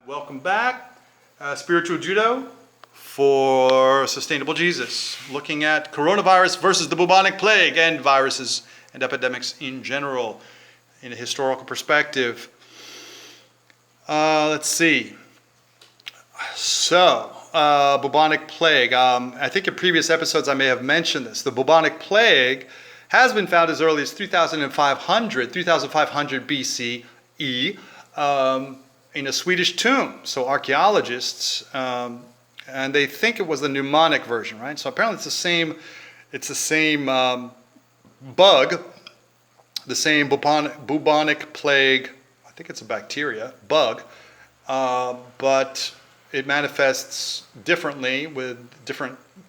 Welcome back. Spiritual Judo for Sustainable Jesus. Looking at coronavirus versus the bubonic plague and viruses and epidemics in general in a historical perspective. Let's see. So, bubonic plague. I think in previous episodes I may have mentioned this. The bubonic plague has been found as early as 3500 BCE. In a Swedish tomb. So archaeologists, and they think it was the pneumonic version, right? So apparently it's the same bug, the same bubonic plague. I think it's a bacteria, bug, but it manifests differently with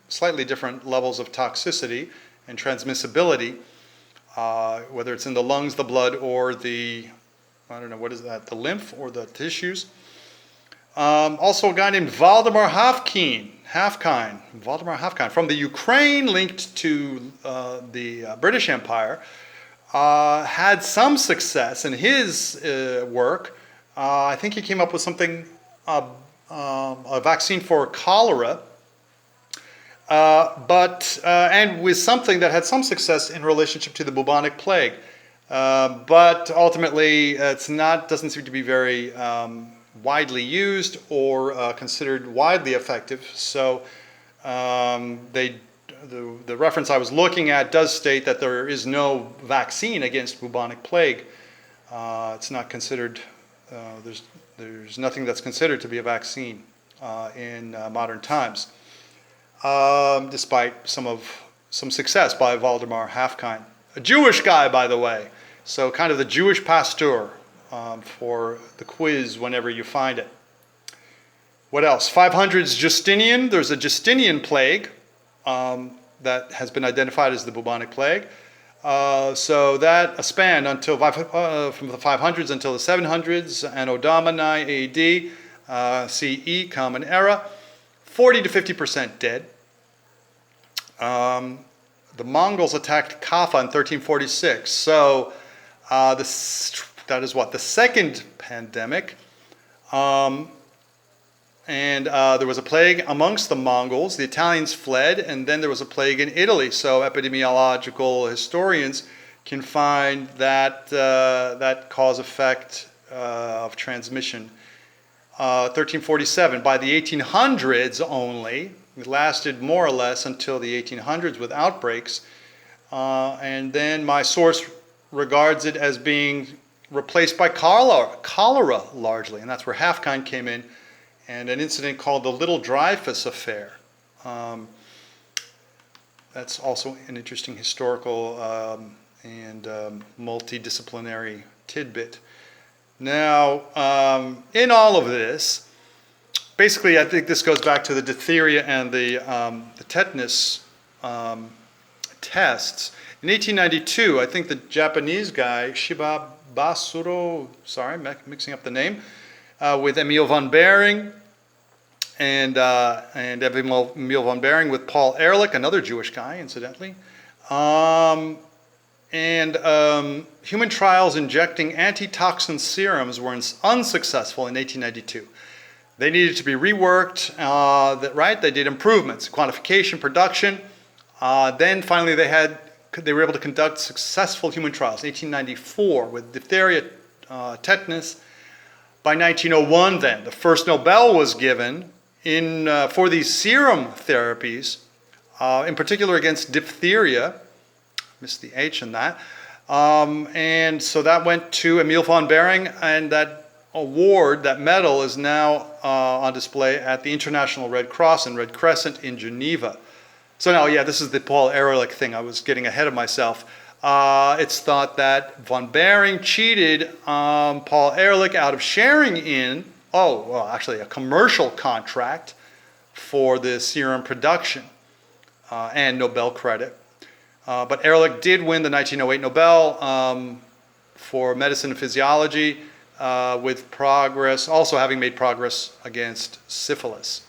slightly different levels of toxicity and transmissibility, whether it's in the lungs, the blood, or the what is that, the lymph or the tissues. Also a guy named Valdemar Haffkine from the Ukraine, linked to the British Empire, had some success in his work. I think he came up with something, a vaccine for cholera, and with something that had some success in relationship to the bubonic plague. But ultimately, doesn't seem to be very widely used or considered widely effective. So the reference I was looking at does state that there is no vaccine against bubonic plague. It's not considered. There's nothing that's considered to be a vaccine in modern times, despite some success by Valdemar Haffkine. A Jewish guy, by the way, so kind of the Jewish Pasteur for the quiz whenever you find it. What else? 500s Justinian. There's a Justinian plague that has been identified as the bubonic plague. So that spanned until from the 500s until the 700s, Anno Domini AD, CE, Common Era. 40 to 50% dead. The Mongols attacked Kaffa in 1346. So that is what? The second pandemic. And there was a plague amongst the Mongols. The Italians fled, and then there was a plague in Italy. So epidemiological historians can find that cause-effect of transmission. 1347. By the 1800s only, it lasted more or less until the 1800s with outbreaks, and then my source regards it as being replaced by cholera largely, and that's where Haffkine came in, and an incident called the Little Dreyfus Affair. That's also an interesting historical and multidisciplinary tidbit. Now, in all of this, basically, I think this goes back to the diphtheria and the tetanus tests. In 1892, I think the Japanese guy, Shiba Basuro, mixing up the name, with Emil von Behring, and Emil von Behring with Paul Ehrlich, another Jewish guy, incidentally, human trials injecting antitoxin serums were unsuccessful in 1892. They needed to be reworked, They did improvements, quantification, production. Then finally they were able to conduct successful human trials in 1894 with diphtheria, tetanus. By 1901 then, the first Nobel was given for these serum therapies, in particular against diphtheria. Missed the H in that. And so that went to Emil von Behring, and that award, that medal, is now on display at the International Red Cross and Red Crescent in Geneva. So now, this is the Paul Ehrlich thing. I was getting ahead of myself. It's thought that von Behring cheated Paul Ehrlich out of sharing in, a commercial contract for the serum production and Nobel credit. But Ehrlich did win the 1908 Nobel for medicine and physiology, with progress, also having made progress against syphilis.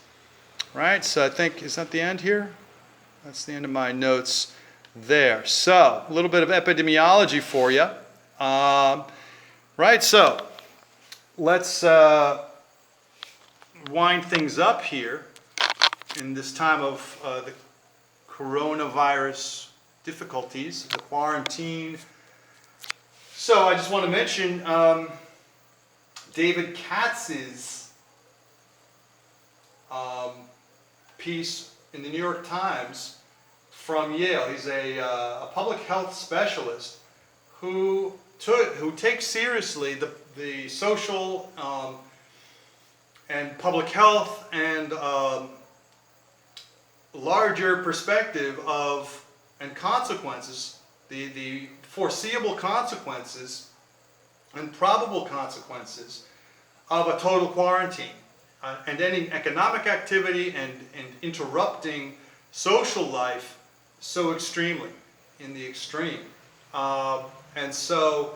Right, so I think, is that the end here? That's the end of my notes there. So, a little bit of epidemiology for you. Right, so let's wind things up here in this time of the coronavirus difficulties, the quarantine. So I just want to mention David Katz's piece in the New York Times from Yale. He's a public health specialist who takes seriously the social and public health and larger perspective of and consequences, the foreseeable consequences and probable consequences of a total quarantine and any economic activity and interrupting social life so extremely, in the extreme. And so,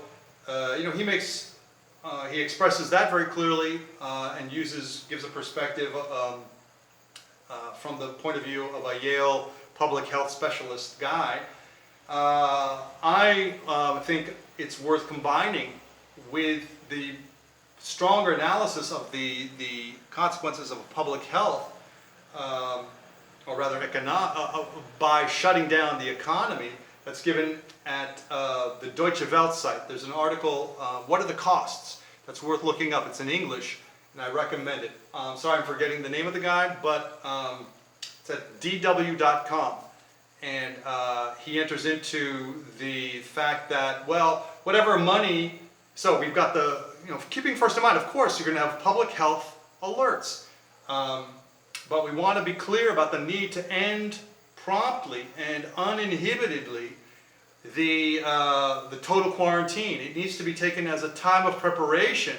he expresses that very clearly and gives a perspective from the point of view of a Yale public health specialist guy. I think it's worth combining with the stronger analysis of the consequences of public health, or rather by shutting down the economy, that's given at the Deutsche Welt site. There's an article, What are the Costs? That's worth looking up. It's in English, and I recommend it. Sorry, I'm forgetting the name of the guy, but it's at dw.com. And he enters into the fact that, well, whatever money, so we've got keeping first in mind, of course, you're going to have public health alerts. But we want to be clear about the need to end promptly and uninhibitedly the total quarantine. It needs to be taken as a time of preparation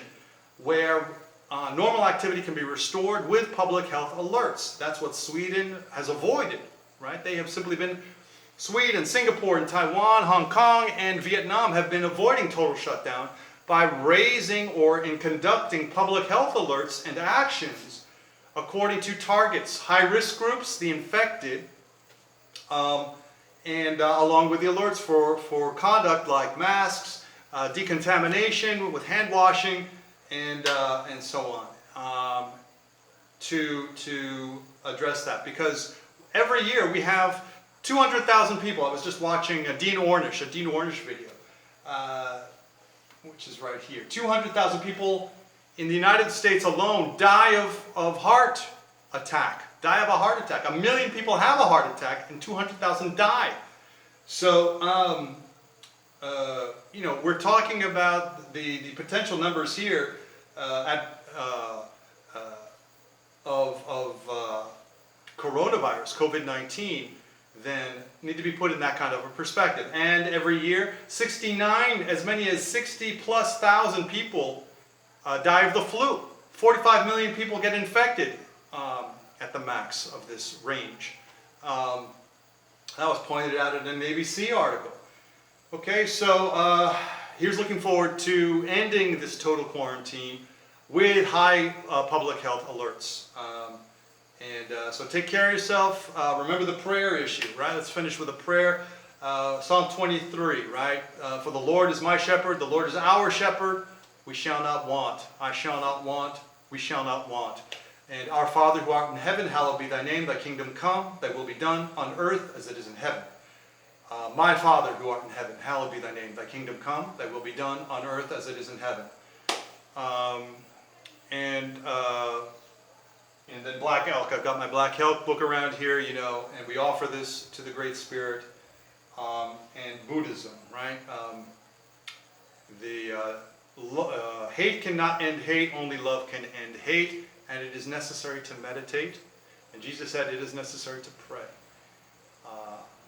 where normal activity can be restored with public health alerts. That's what Sweden has avoided, right? They have simply been, Sweden, Singapore, and Taiwan, Hong Kong, and Vietnam have been avoiding total shutdown by raising or in conducting public health alerts and actions according to targets, high-risk groups, the infected, and along with the alerts for conduct like masks, decontamination with hand washing, and so on, to address that. Because every year we have 200,000 people. I was just watching a Dean Ornish video, which is right here. 200,000 people in the United States alone die of heart attack. Die of a heart attack. 1 million people have a heart attack, and 200,000 die. So, we're talking about the potential numbers here of coronavirus, COVID-19, then need to be put in that kind of a perspective. And every year, as many as 60,000+ people die of the flu. 45 million people get infected at the max of this range. That was pointed out in an ABC article. Okay, so here's looking forward to ending this total quarantine with high public health alerts. So take care of yourself. Remember the prayer issue, right? Let's finish with a prayer. Psalm 23, right? For the Lord is my shepherd, the Lord is our shepherd, we shall not want. I shall not want, we shall not want. And our Father who art in heaven, hallowed be thy name, thy kingdom come, thy will be done on earth as it is in heaven. My Father who art in heaven, hallowed be thy name, thy kingdom come, thy will be done on earth as it is in heaven. And then Black Elk, I've got my Black Elk book around here, and we offer this to the Great Spirit, and Buddhism, right? Hate cannot end hate, only love can end hate, and it is necessary to meditate. And Jesus said it is necessary to pray.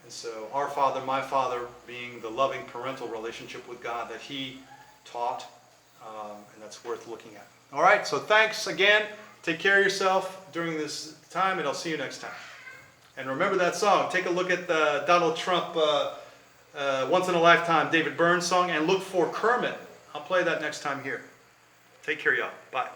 And so our Father, my Father, being the loving parental relationship with God that he taught, and that's worth looking at. All right, so thanks again. Take care of yourself during this time, and I'll see you next time. And remember that song. Take a look at the Donald Trump Once in a Lifetime David Byrne song, and look for Kermit. I'll play that next time here. Take care, y'all. Bye.